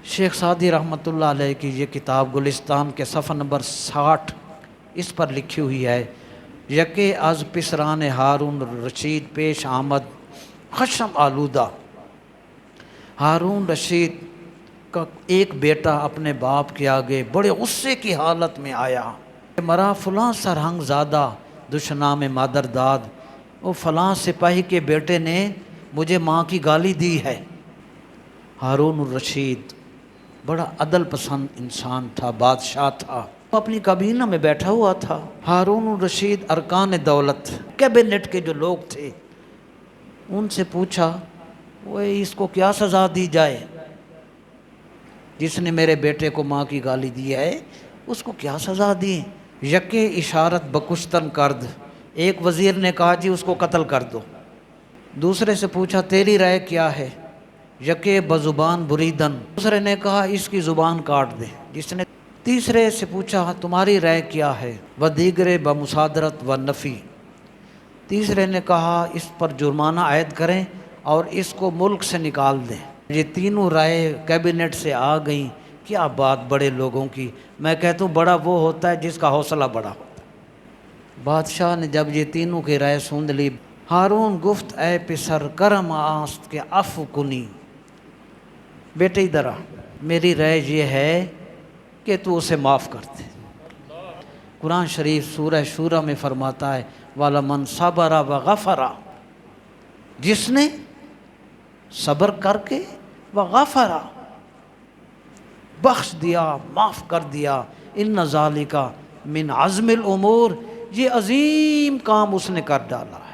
شیخ Saadi رحمۃ اللہ علیہ کی یہ کتاب گلستان کے صفحہ نمبر 60 اس پر لکھی ہوئی ہے، یکے از پسران ہارون رشید پیش آمد خشم آلودہ۔ ہارون رشید کا ایک بیٹا اپنے باپ کے آگے بڑے غصے کی حالت میں آیا، مرا فلاں سرہنگ زادہ دشنام مادر داد، وہ فلاں سپاہی کے بیٹے نے مجھے ماں کی گالی دی ہے۔ ہارون الرشید بڑا عدل پسند انسان تھا، بادشاہ تھا، وہ اپنی کابینہ میں بیٹھا ہوا تھا۔ ہارون الرشید ارکان دولت کیبنٹ کے جو لوگ تھے ان سے پوچھا، وہ اس کو کیا سزا دی جائے، جس نے میرے بیٹے کو ماں کی گالی دی ہے اس کو کیا سزا دی؟ یکے اشارت بکشتن کرد، ایک وزیر نے کہا جی اس کو قتل کر دو۔ دوسرے سے پوچھا تیری رائے کیا ہے؟ یکے بزبان بریدن، دوسرے نے کہا اس کی زبان کاٹ دے۔ جس نے تیسرے سے پوچھا تمہاری رائے کیا ہے؟ ودیگرے بمصادرت و نفی، تیسرے نے کہا اس پر جرمانہ عائد کریں اور اس کو ملک سے نکال دیں۔ یہ تینوں رائے کیبنٹ سے آ گئیں۔ کیا بات بڑے لوگوں کی، میں کہتا ہوں بڑا وہ ہوتا ہے جس کا حوصلہ بڑا ہوتا ہے۔ بادشاہ نے جب یہ تینوں کی رائے سن لی، ہارون گفت اے پسر کرم آست کے عفو کنی، بیٹے ادھر آ، میری رائے یہ ہے کہ تو اسے معاف کر دے۔ قرآن شریف سورہ شورى میں فرماتا ہے وَلَمَنْ صَبَرَ وَغَفَرَ، جس نے صبر کر کے وغفر بخش دیا، معاف کر دیا، ان ذالک من عزم الامور، یہ عظیم کام اس نے کر ڈالا ہے۔